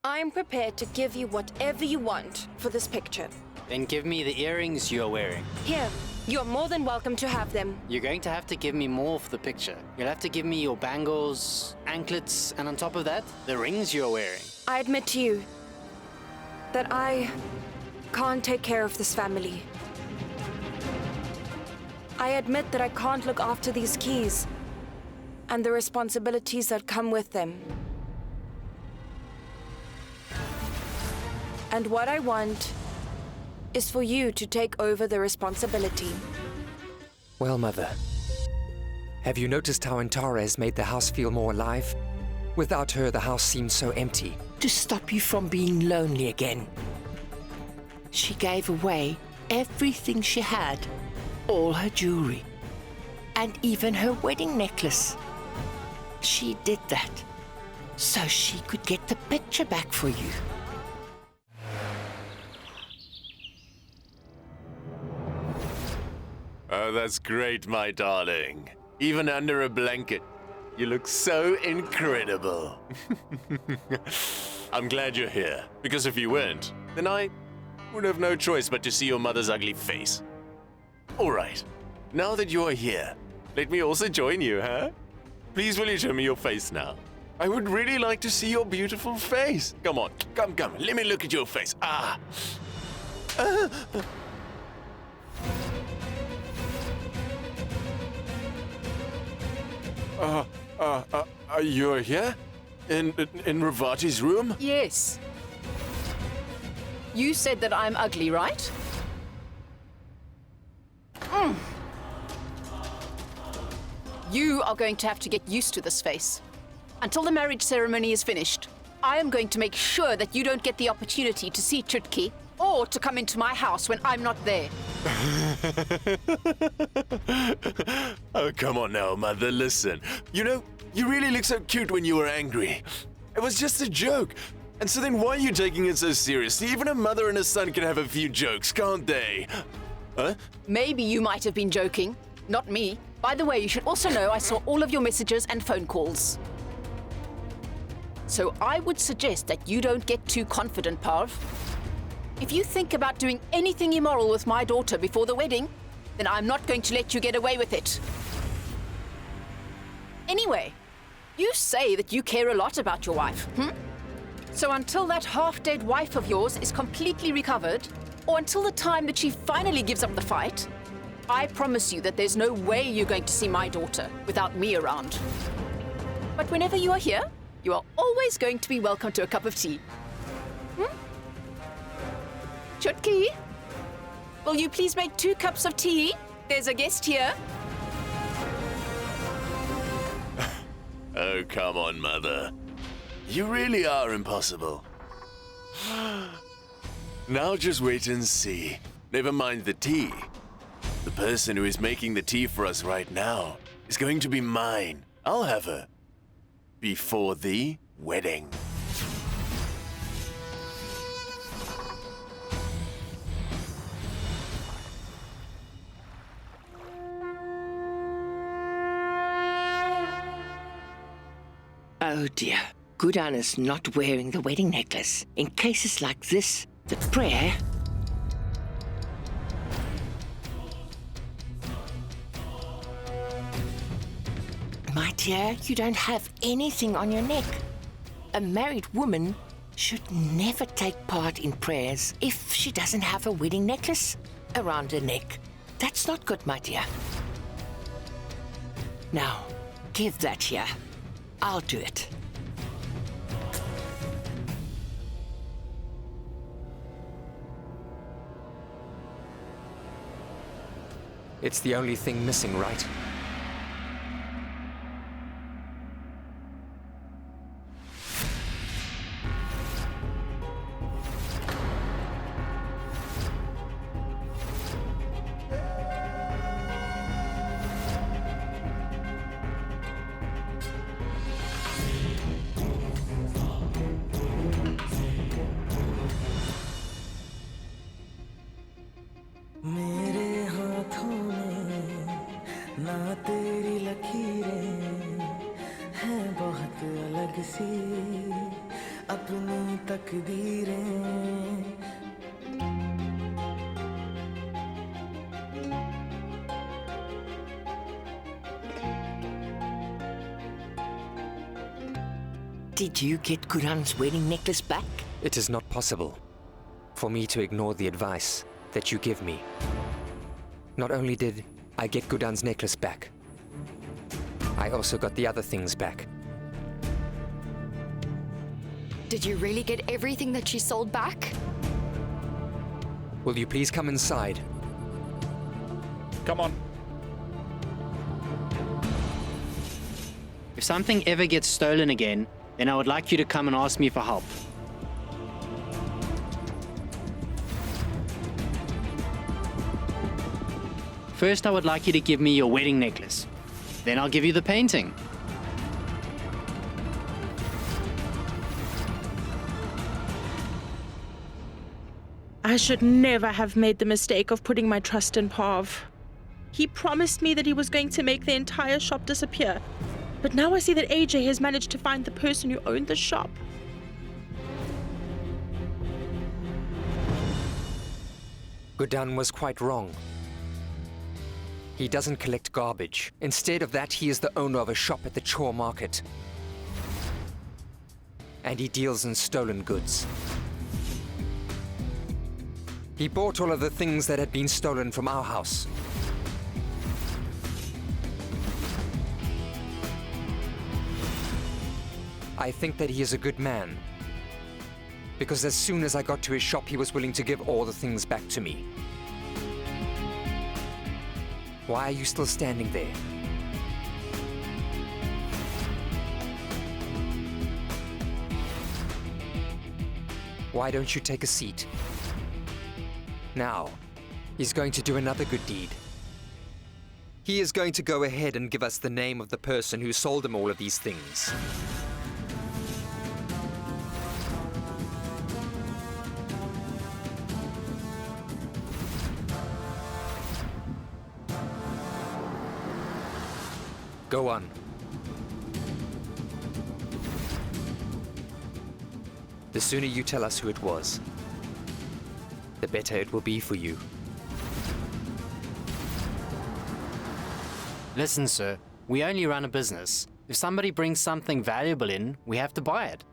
I'm prepared to give you whatever you want for this picture. Then give me the earrings you're wearing. Here, you're more than welcome to have them. You're going to have to give me more for the picture. You'll have to give me your bangles, anklets, and on top of that, the rings you're wearing. I admit to you that I can't take care of this family. I admit that I can't look after these keys and the responsibilities that come with them. And what I want is for you to take over the responsibility. Well, Mother, have you noticed how Antara has made the house feel more alive? Without her, the house seems so empty. To stop you from being lonely again. She gave away everything she had, all her jewelry, and even her wedding necklace. She did that so she could get the picture back for you. Oh, that's great, my darling. Even under a blanket, you look so incredible. I'm glad you're here, because if you weren't, then I would have no choice but to see your mother's ugly face. All right, now that you're here, let me also join you, huh? Please will you show me your face now? I would really like to see your beautiful face. Come on, come, let me look at your face. You're here? In Reverting's room? Yes. You said that I'm ugly, right? You are going to have to get used to this face. Until the marriage ceremony is finished, I am going to make sure that you don't get the opportunity to see Chutki or to come into my house when I'm not there. Oh, come on now, Mother, listen. You know, you really look so cute when you were angry. It was just a joke. And so then why are you taking it so seriously? Even a mother and a son can have a few jokes, can't they? Huh? Maybe you might have been joking, not me. By the way, you should also know I saw all of your messages and phone calls. So I would suggest that you don't get too confident, Parv. If you think about doing anything immoral with my daughter before the wedding, then I'm not going to let you get away with it. Anyway, you say that you care a lot about your wife, So until that half-dead wife of yours is completely recovered, or until the time that she finally gives up the fight, I promise you that there's no way you're going to see my daughter without me around. But whenever you are here, you are always going to be welcome to a cup of tea. Chutki, will you please make 2 cups of tea? There's a guest here. Oh, come on, Mother. You really are impossible. Now just wait and see. Never mind the tea. The person who is making the tea for us right now is going to be mine. I'll have her. Before the wedding. Oh dear, Guddan is not wearing the wedding necklace. In cases like this, the prayer... My dear, you don't have anything on your neck. A married woman should never take part in prayers if she doesn't have a wedding necklace around her neck. That's not good, my dear. Now, give that here. I'll do it. It's the only thing missing, right? मेरे हाथों में ना तेरी लकीरें हैं बहुत अलग सी अब अपनी तकदीरें Did you get Guddan's wedding necklace back? It is not possible for me to ignore the advice that you give me. Not only did I get Guddan's necklace back, I also got the other things back. Did you really get everything that she sold back? Will you please come inside? Come on. If something ever gets stolen again, then I would like you to come and ask me for help. First, I would like you to give me your wedding necklace. Then I'll give you the painting. I should never have made the mistake of putting my trust in Pav. He promised me that he was going to make the entire shop disappear. But now I see that AJ has managed to find the person who owned the shop. Guddan was quite wrong. He doesn't collect garbage. Instead of that, he is the owner of a shop at the chore market. And he deals in stolen goods. He bought all of the things that had been stolen from our house. I think that he is a good man. Because as soon as I got to his shop, he was willing to give all the things back to me. Why are you still standing there? Why don't you take a seat? Now, he's going to do another good deed. He is going to go ahead and give us the name of the person who sold him all of these things. Go on. The sooner you tell us who it was, the better it will be for you. Listen, sir, we only run a business. If somebody brings something valuable in, we have to buy it.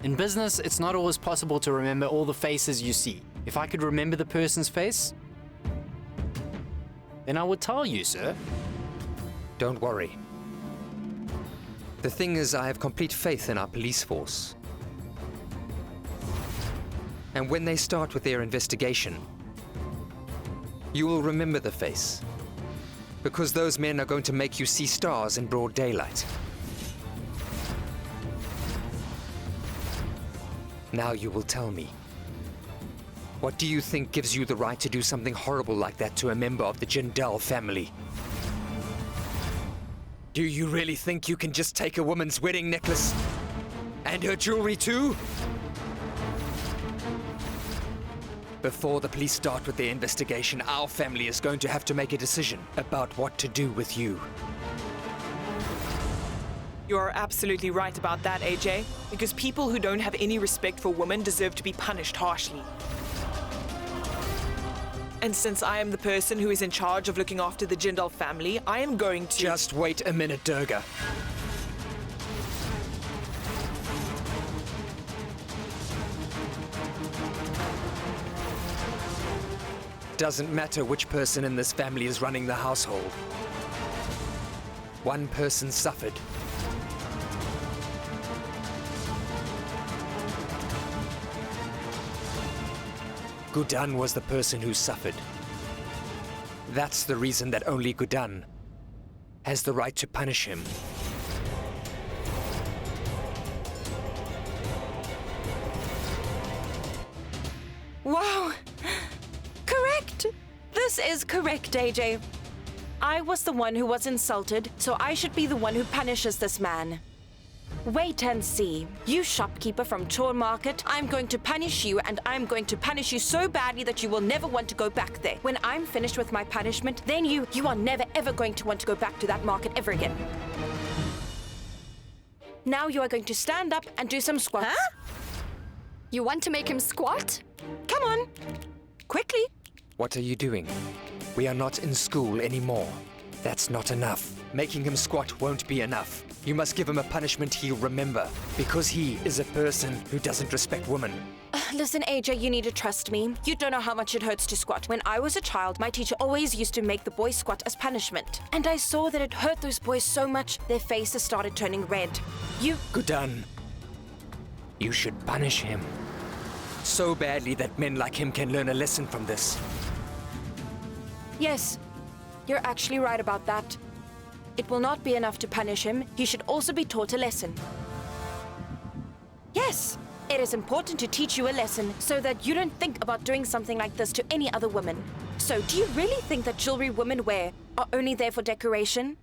In business, it's not always possible to remember all the faces you see. If I could remember the person's face, then I would tell you, sir. Don't worry. The thing is, I have complete faith in our police force. And when they start with their investigation, you will remember the face. Because those men are going to make you see stars in broad daylight. Now you will tell me. What do you think gives you the right to do something horrible like that to a member of the Jindal family? Do you really think you can just take a woman's wedding necklace? And her jewelry too? Before the police start with their investigation, our family is going to have to make a decision about what to do with you. You are absolutely right about that, AJ, because people who don't have any respect for women deserve to be punished harshly. And since I am the person who is in charge of looking after the Jindal family, I am going to— Just wait a minute, Durga. Doesn't matter which person in this family is running the household. One person suffered. Guddan was the person who suffered. That's the reason that only Guddan has the right to punish him. Wow! Correct! This is correct, AJ. I was the one who was insulted, so I should be the one who punishes this man. Wait and see. You shopkeeper from Chor Market, I'm going to punish you, and I'm going to punish you so badly that you will never want to go back there. When I'm finished with my punishment, then you are never ever going to want to go back to that market ever again. Now you are going to stand up and do some squats. Huh? You want to make him squat? Come on. Quickly. What are you doing? We are not in school anymore. That's not enough. Making him squat won't be enough. You must give him a punishment he'll remember, because he is a person who doesn't respect women. Listen, AJ, you need to trust me. You don't know how much it hurts to squat. When I was a child, my teacher always used to make the boys squat as punishment. And I saw that it hurt those boys so much, their faces started turning red. Guddan, you should punish him. So badly that men like him can learn a lesson from this. Yes, you're actually right about that. It will not be enough to punish him. He should also be taught a lesson. Yes, it is important to teach you a lesson so that you don't think about doing something like this to any other woman. So, do you really think that jewelry women wear are only there for decoration?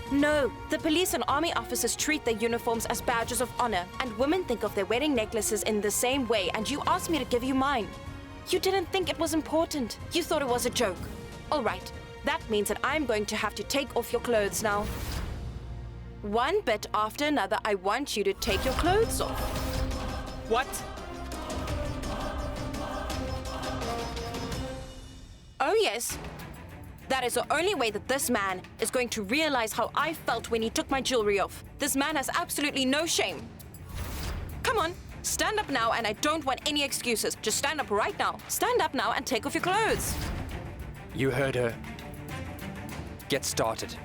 No, the police and army officers treat their uniforms as badges of honor, and women think of their wedding necklaces in the same way, and you asked me to give you mine. You didn't think it was important. You thought it was a joke. All right, that means that I'm going to have to take off your clothes now. One bit after another, I want you to take your clothes off. What? Oh, yes. That is the only way that this man is going to realize how I felt when he took my jewelry off. This man has absolutely no shame. Come on, stand up now, and I don't want any excuses. Just stand up right now. Stand up now and take off your clothes. You heard her. Get started.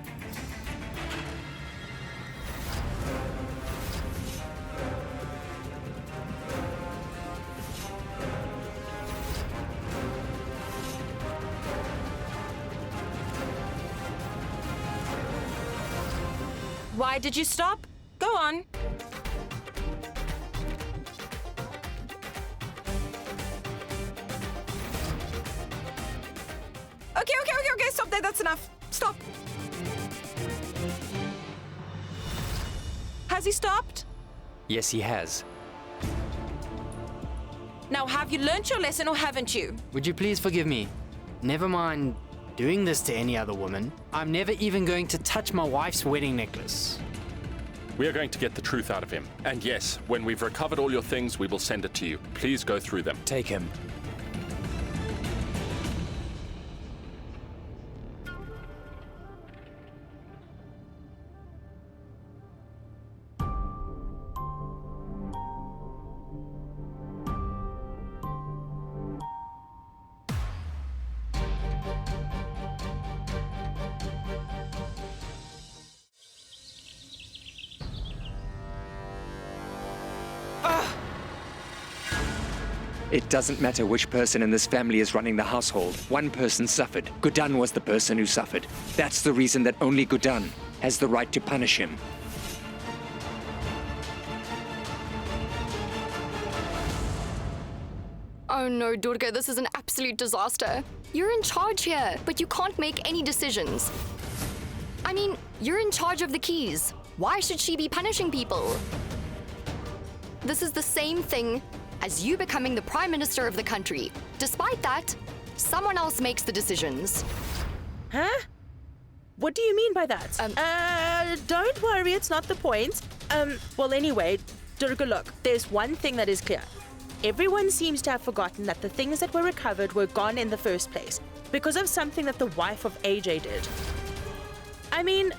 Why did you stop? Go on. Okay, stop there, that's enough. Stop. Has he stopped? Yes, he has. Now, have you learnt your lesson or haven't you? Would you please forgive me? Never mind doing this to any other woman. I'm never even going to touch my wife's wedding necklace. We are going to get the truth out of him. And yes, when we've recovered all your things, we will send it to you. Please go through them. Take him. It doesn't matter which person in this family is running the household. One person suffered. Guddan was the person who suffered. That's the reason that only Guddan has the right to punish him. Oh no, Durga, this is an absolute disaster. You're in charge here, but you can't make any decisions. I mean, you're in charge of the keys. Why should she be punishing people? This is the same thing as you becoming the Prime Minister of the country. Despite that, someone else makes the decisions. Huh? What do you mean by that? Don't worry, it's not the point. Well, anyway, Durga, look, there's one thing that is clear. Everyone seems to have forgotten that the things that were recovered were gone in the first place because of something that the wife of AJ did. I mean,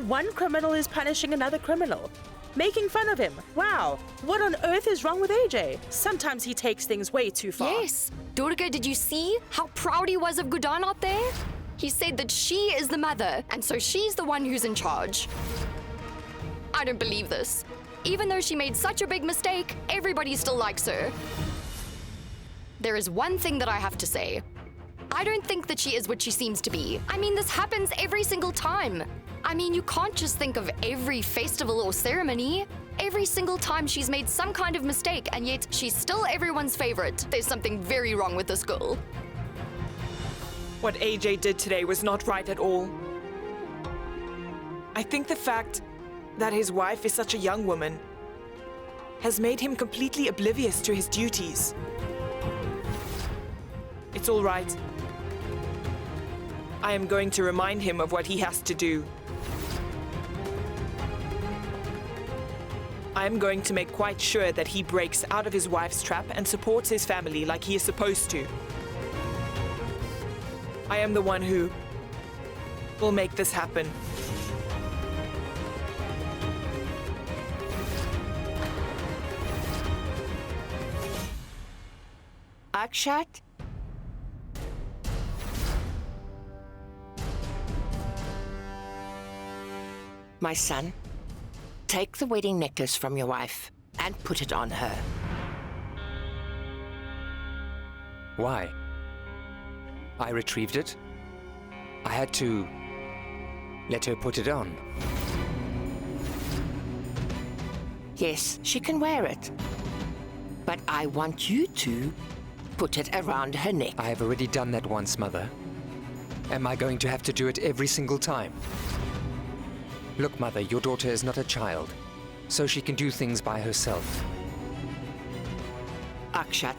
one criminal is punishing another criminal. Making fun of him. Wow, what on earth is wrong with AJ? Sometimes he takes things way too far. Yes. Durga, did you see how proud he was of Guddan out there? He said that she is the mother, and so she's the one who's in charge. I don't believe this. Even though she made such a big mistake, everybody still likes her. There is one thing that I have to say. I don't think that she is what she seems to be. I mean, this happens every single time. I mean, you can't just think of every festival or ceremony. Every single time she's made some kind of mistake, and yet she's still everyone's favorite. There's something very wrong with this girl. What AJ did today was not right at all. I think the fact that his wife is such a young woman has made him completely oblivious to his duties. It's all right. I am going to remind him of what he has to do. I'm going to make quite sure that he breaks out of his wife's trap and supports his family like he is supposed to. I am the one who will make this happen. Akshat? My son, take the wedding necklace from your wife and put it on her. Why? I retrieved it. I had to let her put it on. Yes, she can wear it. But I want you to put it around her neck. I have already done that once, Mother. Am I going to have to do it every single time? Look, Mother, your daughter is not a child, so she can do things by herself. Akshat,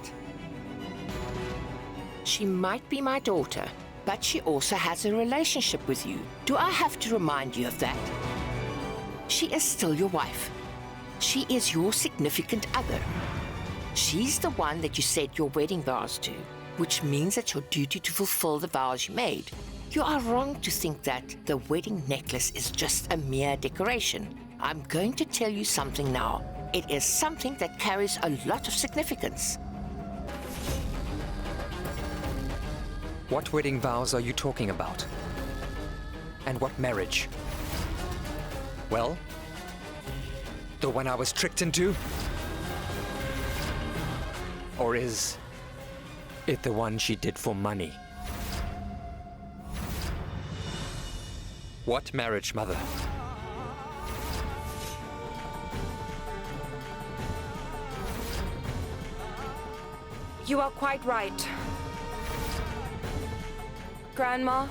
she might be my daughter, but she also has a relationship with you. Do I have to remind you of that? She is still your wife. She is your significant other. She's the one that you said your wedding vows to, which means it's your duty to fulfill the vows you made. You are wrong to think that the wedding necklace is just a mere decoration. I'm going to tell you something now. It is something that carries a lot of significance. What wedding vows are you talking about? And what marriage? Well, the one I was tricked into? Or is it the one she did for money? What marriage, Mother? You are quite right. Grandma,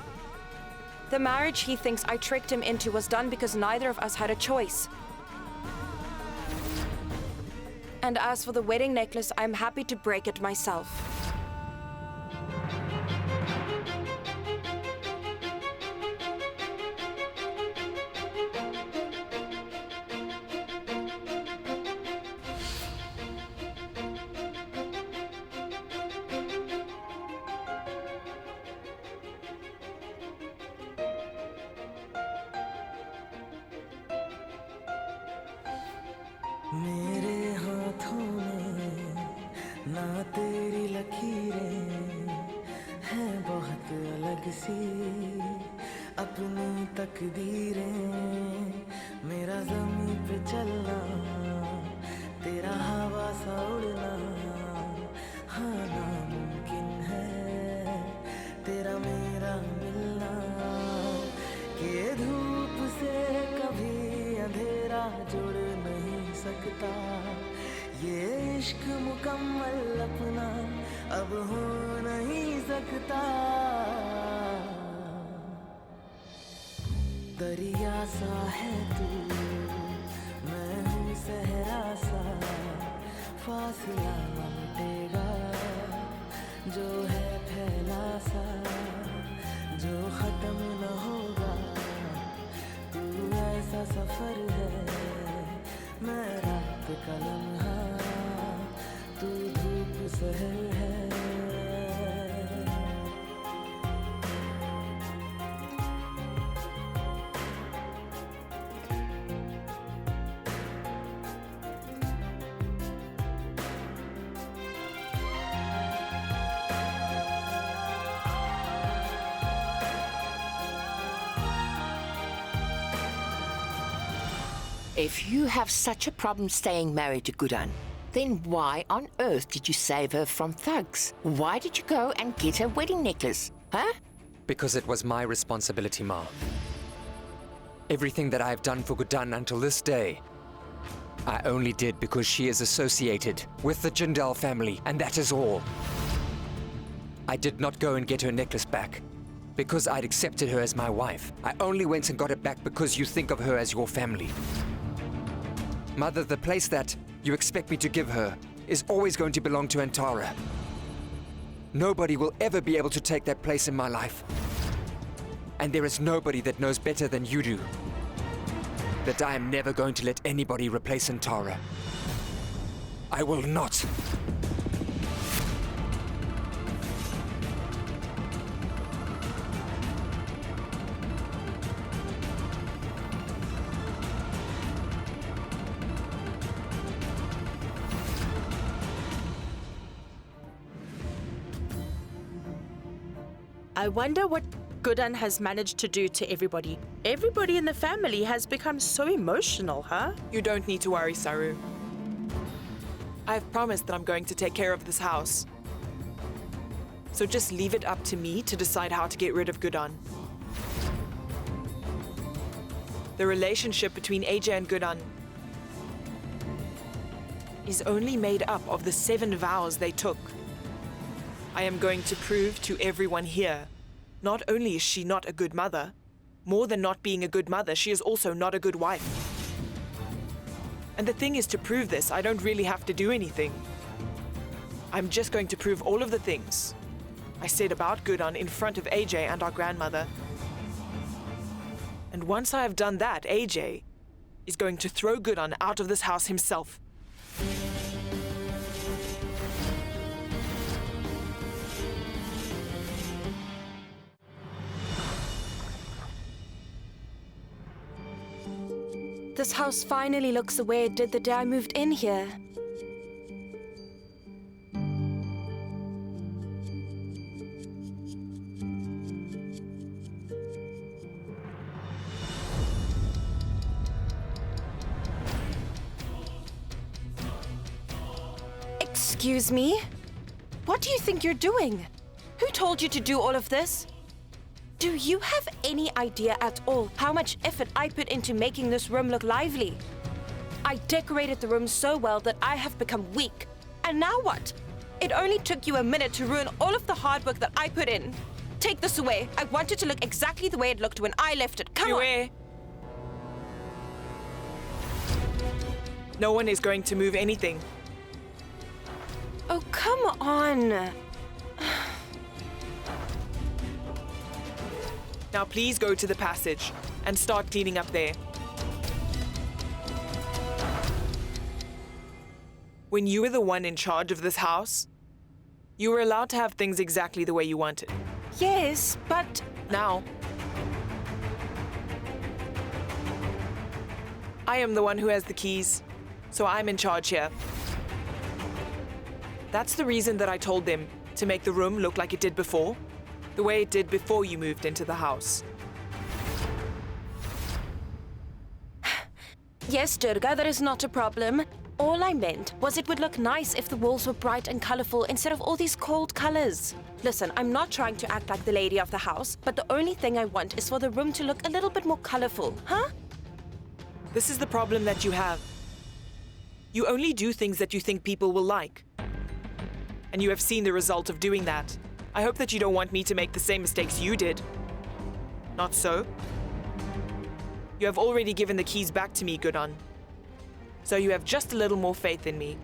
the marriage he thinks I tricked him into was done because neither of us had a choice. And as for the wedding necklace, I'm happy to break it myself. मेरे हाथों में ना तेरी लकीरें हैं बहुत अलग सी अपनी तकदीरें मेरा ज़मीं पे चलना तेरा हवा सा उड़ना हाँ नामुमकिन है तेरा मेरा मिलना कि धूप से कभी अंधेरा जुड़ नहीं सकता ये इश्क मुकम्मल अपना अब हो नहीं सकता दरिया सा है तू मैं हूँ सहरा सा फासला न मिटेगा जो है फैला सा जो खत्म न होगा तू ऐसा सफर है मैं रात का लम्हा तू धूप सहर है If you have such a problem staying married to Guddan, then why on earth did you save her from thugs? Why did you go and get her wedding necklace? Huh? Because it was my responsibility, Ma. Everything that I have done for Guddan until this day, I only did because she is associated with the Jindal family, and that is all. I did not go and get her necklace back because I'd accepted her as my wife. I only went and got it back because you think of her as your family. Mother, the place that you expect me to give her is always going to belong to Antara. Nobody will ever be able to take that place in my life. And there is nobody that knows better than you do. that I am never going to let anybody replace Antara. I will not. I wonder what Guddan has managed to do to everybody. Everybody in the family has become so emotional, huh? You don't need to worry, Saru. I've promised that I'm going to take care of this house. So just leave it up to me to decide how to get rid of Guddan. The relationship between AJ and Guddan is only made up of the 7 vows they took. I am going to prove to everyone here, not only is she not a good mother, more than not being a good mother, she is also not a good wife. And the thing is, to prove this, I don't really have to do anything. I'm just going to prove all of the things I said about Guddan in front of AJ and our grandmother. And once I have done that, AJ is going to throw Guddan out of this house himself. This house finally looks the way it did the day I moved in here. Excuse me? What do you think you're doing? Who told you to do all of this? Do you have any idea at all how much effort I put into making this room look lively? I decorated the room so well that I have become weak. And now what? It only took you a minute to ruin all of the hard work that I put in. Take this away. I want it to look exactly the way it looked when I left it. Come on. No one is going to move anything. Oh, come on. Now please go to the passage and start cleaning up there. When you were the one in charge of this house, you were allowed to have things exactly the way you wanted. Yes, but Now, I am the one who has the keys, so I'm in charge here. That's the reason that I told them to make the room look like it did before. The way it did before you moved into the house. yes, Durga, that is not a problem. All I meant was it would look nice if the walls were bright and colorful instead of all these cold colors. Listen, I'm not trying to act like the lady of the house, but the only thing I want is for the room to look a little bit more colorful, huh? This is the problem that you have. You only do things that you think people will like. And you have seen the result of doing that. I hope that you don't want me to make the same mistakes you did. Not so. You have already given the keys back to me, Guddan. So you have just a little more faith in me.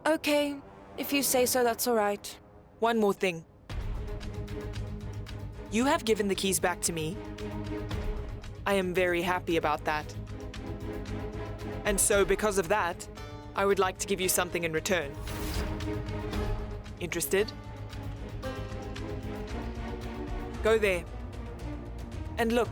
Okay, if you say so, that's all right. One more thing. You have given the keys back to me. I am very happy about that. And so, because of that, I would like to give you something in return. Interested? Go there. And look.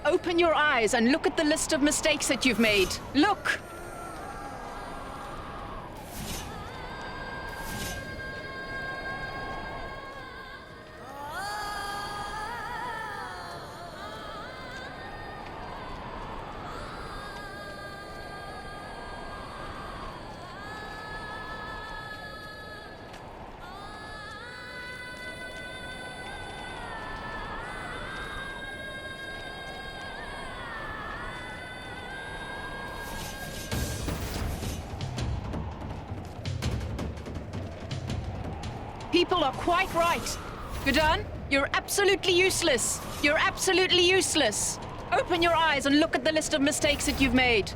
Open your eyes and look at the list of mistakes that you've made. Look! people are quite right. Guddan, you're absolutely useless. You're absolutely useless. Open your eyes and look at the list of mistakes that you've made.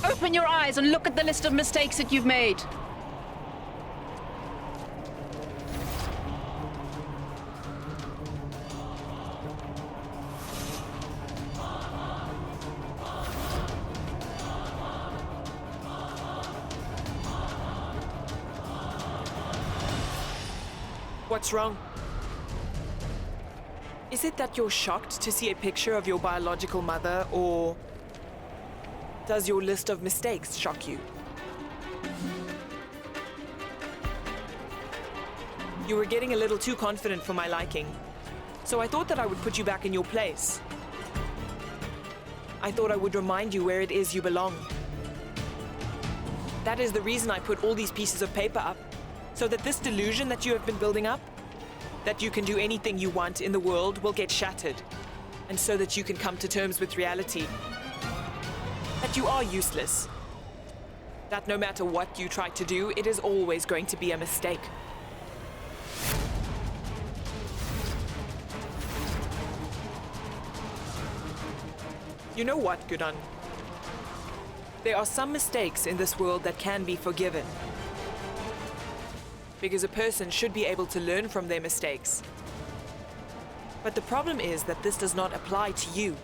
Open your eyes and look at the list of mistakes that you've made. What's wrong? Is it that you're shocked to see a picture of your biological mother, or does your list of mistakes shock you? You were getting a little too confident for my liking, so I thought that I would put you back in your place. I thought I would remind you where it is you belong. That is the reason I put all these pieces of paper up, so that this delusion that you have been building up, that you can do anything you want in the world, will get shattered, and so that you can come to terms with reality. That you are useless. That no matter what you try to do, it is always going to be a mistake. You know what, Guddan? There are some mistakes in this world that can be forgiven. Because a person should be able to learn from their mistakes. But the problem is that this does not apply to you.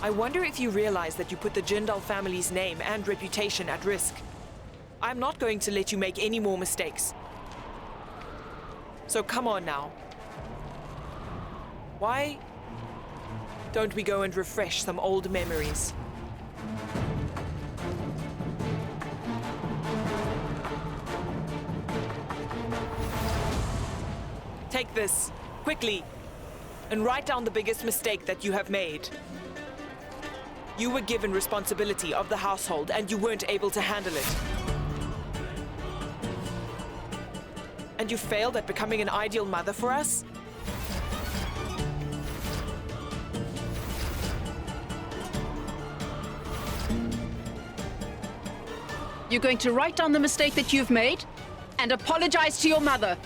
I wonder if you realize that you put the Jindal family's name and reputation at risk. I'm not going to let you make any more mistakes. So come on now. Why don't we go and refresh some old memories? Take this, quickly, and write down the biggest mistake that you have made. You were given responsibility of the household and you weren't able to handle it. And you failed at becoming an ideal mother for us? You're going to write down the mistake that you've made and apologize to your mother.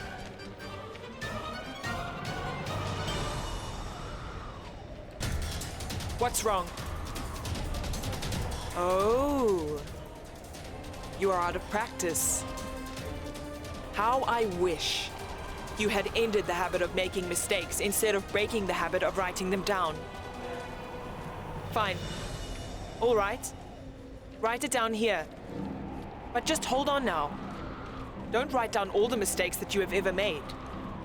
What's wrong? Oh, you are out of practice. How I wish you had ended the habit of making mistakes instead of breaking the habit of writing them down. Fine. All right. Write it down here. But just hold on now. Don't write down all the mistakes that you have ever made.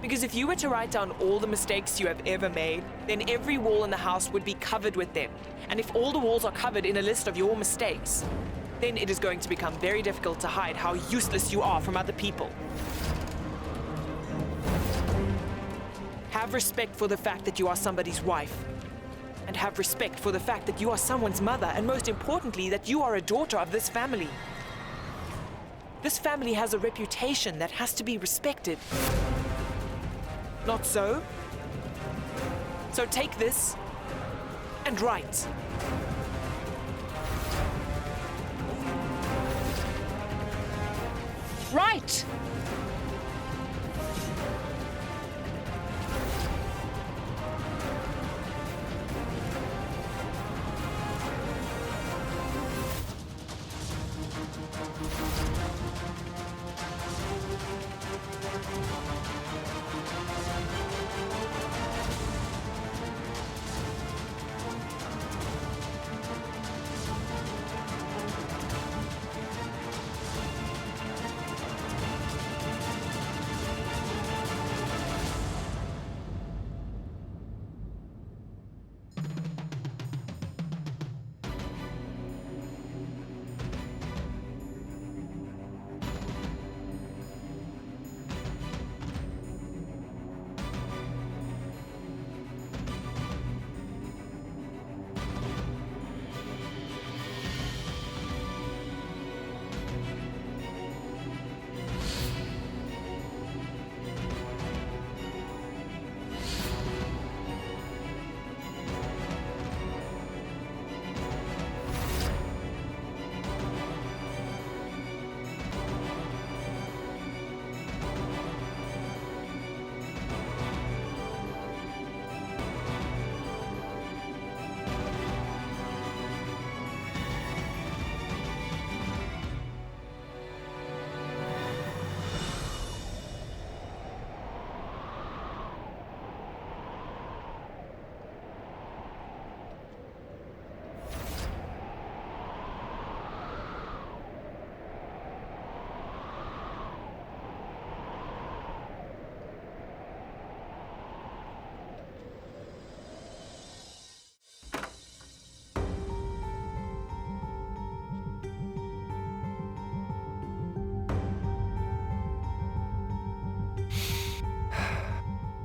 Because if you were to write down all the mistakes you have ever made, then every wall in the house would be covered with them. And if all the walls are covered in a list of your mistakes, then it is going to become very difficult to hide how useless you are from other people. Have respect for the fact that you are somebody's wife. And have respect for the fact that you are someone's mother, and most importantly, that you are a daughter of this family. This family has a reputation that has to be respected. Not so? So take this and write. Right!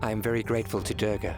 I am very grateful to Durga.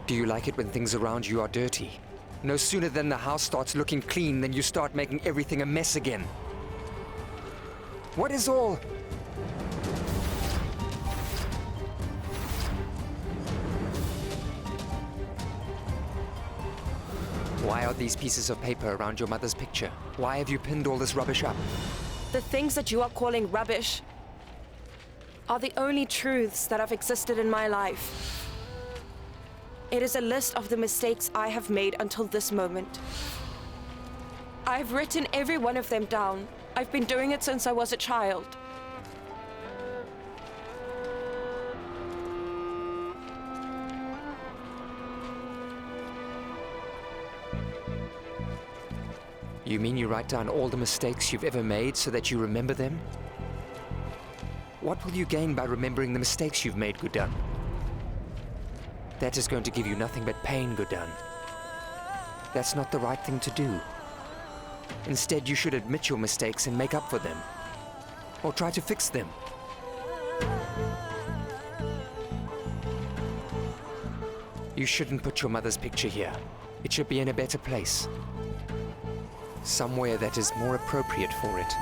Do you like it when things around you are dirty? No sooner than the house starts looking clean than you start making everything a mess again. What is all... Why are these pieces of paper around your mother's picture? Why have you pinned all this rubbish up? The things that you are calling rubbish are the only truths that have existed in my life. It is a list of the mistakes I have made until this moment. I've written every one of them down. I've been doing it since I was a child. You mean you write down all the mistakes you've ever made so that you remember them? What will you gain by remembering the mistakes you've made, Guddan? That is going to give you nothing but pain, Guddan. That's not the right thing to do. Instead, you should admit your mistakes and make up for them. Or try to fix them. You shouldn't put your mother's picture here. It should be in a better place. Somewhere that is more appropriate for it.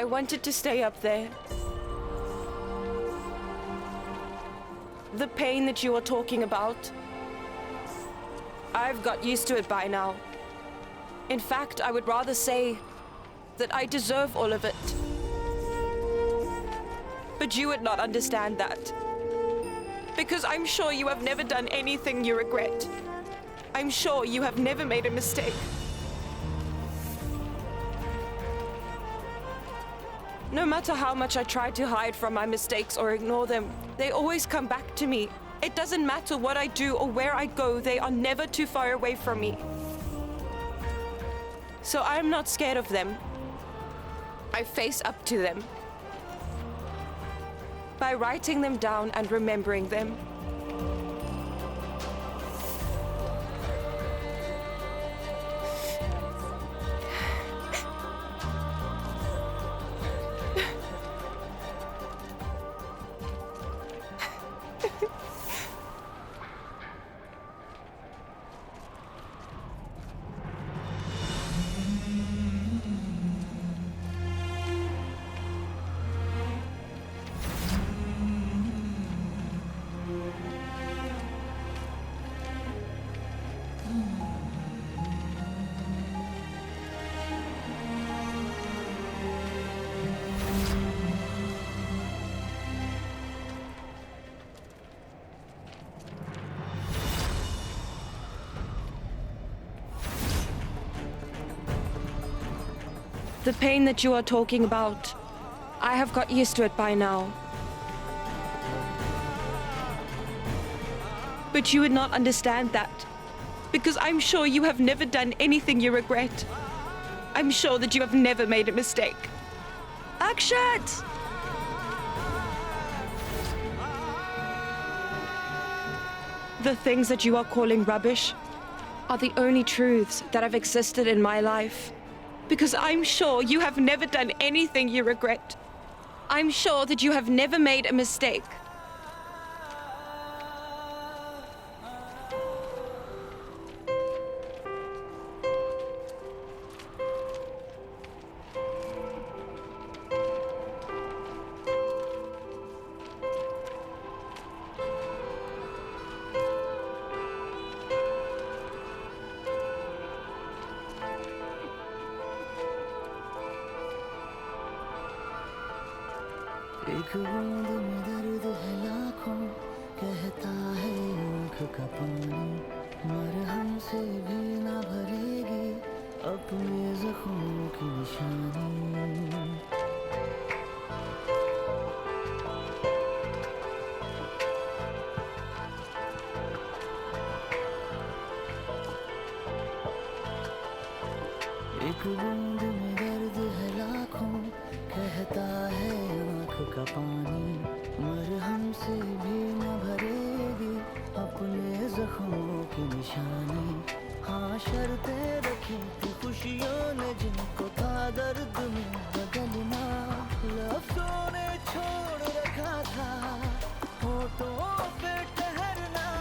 I wanted to stay up there. The pain that you are talking about, I've got used to it by now. In fact, I would rather say that I deserve all of it. But you would not understand that. Because I'm sure you have never done anything you regret. I'm sure you have never made a mistake. No matter how much I try to hide from my mistakes or ignore them, they always come back to me. It doesn't matter what I do or where I go, they are never too far away from me. So I'm not scared of them. I face up to them. By writing them down and remembering them. The pain that you are talking about, I have got used to it by now. But you would not understand that, because I'm sure you have never done anything you regret. I'm sure that you have never made a mistake. Akshat! The things that you are calling rubbish are the only truths that have existed in my life. Because I'm sure you have never done anything you regret. I'm sure that you have never made a mistake. एक बूंद में दर्द है लाखों, कहता है आँख का पानी, मरहम से भी ना भरेगी अपने जख्मों की निशानी। एक बूंद में दर्द है लाखों, कहता है आँख का पानी, मरहम से भी न भरेगी अपने जख्मों की निशानी। हाँ शर्तें रखी थी खुशियों ने जिनको था दर्द में बदलना, लफ्ज़ों ने छोड़ रखा था होठों पे ठहरना।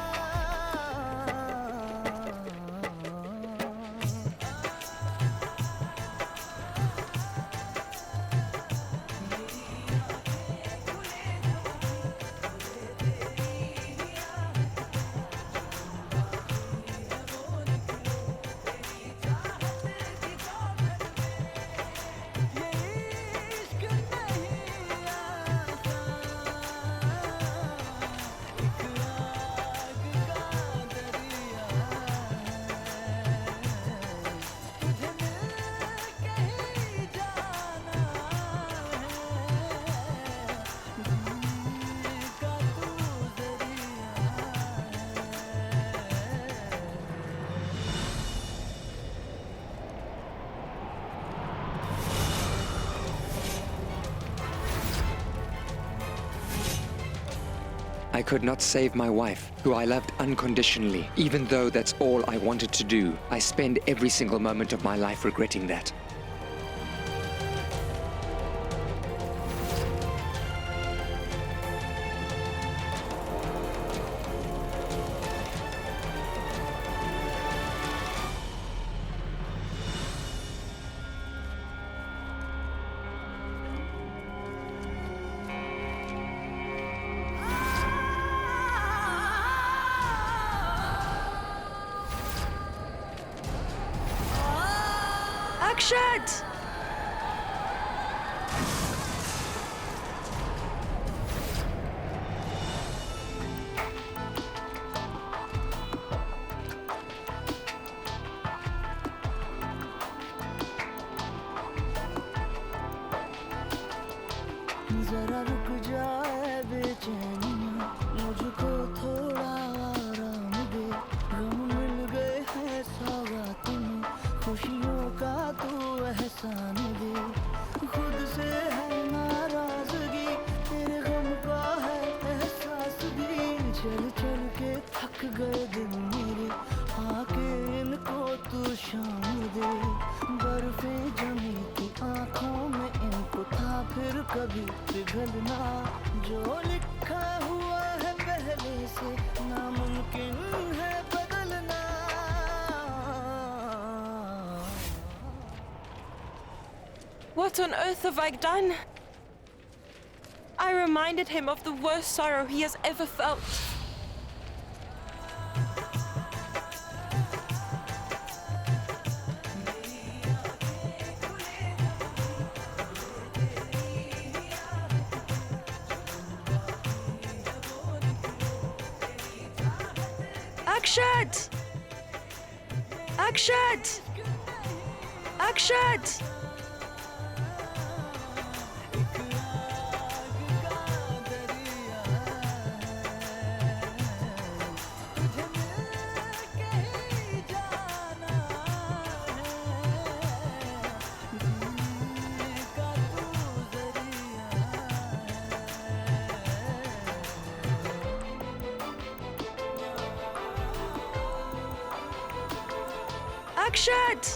I could not save my wife, who I loved unconditionally, even though that's all I wanted to do. I spend every single moment of my life regretting that. Akshat! जरा रुक जाए बेचैनियाँ, मुझको थोड़ा आराम दे, गम मिल गए हैं सौगात में, खुशियों का तू एहसान दे। खुद से है नाराजगी, तेरे गम का है एहसास भी, चल चल के थक गए दिन मेरे, आके इनको तू शाम दे। बर्फें जमी थी आँखों में इनको था फिर कभी पिघलना, जो लिखा हुआ है पहले से नामुमकिन है बदलना। What on earth have I done? I reminded him of the worst sorrow he has ever felt. Akshat! Akshat! Akshat! Akshat!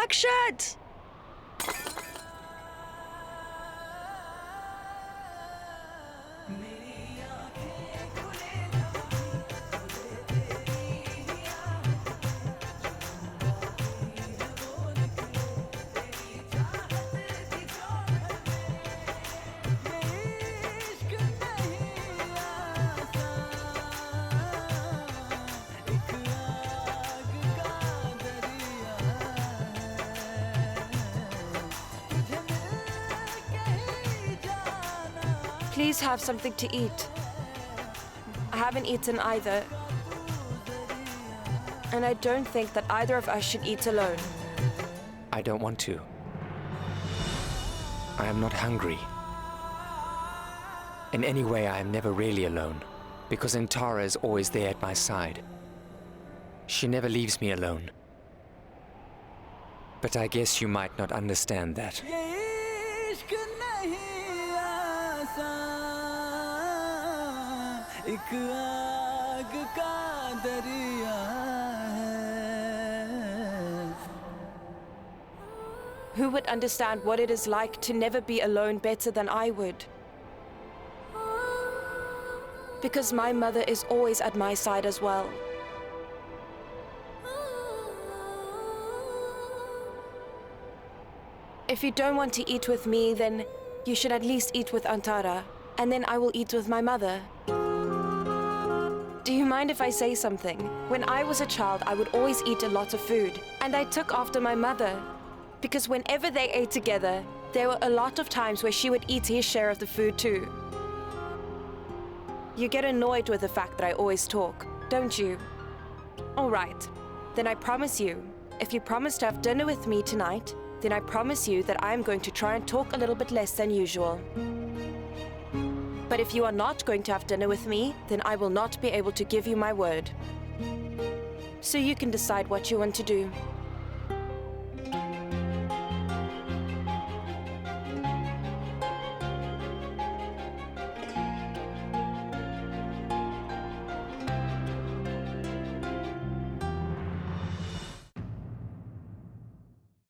Akshat! Please have something to eat. I haven't eaten either. And I don't think that either of us should eat alone. I don't want to. I am not hungry. In any way, I am never really alone, because Antara is always there at my side. She never leaves me alone. But I guess you might not understand that. Who would understand what it is like to never be alone better than I would? Because my mother is always at my side as well. If you don't want to eat with me, then you should at least eat with Antara, and then I will eat with my mother. Do you mind if I say something? When I was a child, I would always eat a lot of food, and I took after my mother. Because whenever they ate together, there were a lot of times where she would eat his share of the food too. You get annoyed with the fact that I always talk, don't you? All right, then I promise you, if you promise to have dinner with me tonight, then I promise you that I am going to try and talk a little bit less than usual. But if you are not going to have dinner with me, then I will not be able to give you my word. So you can decide what you want to do.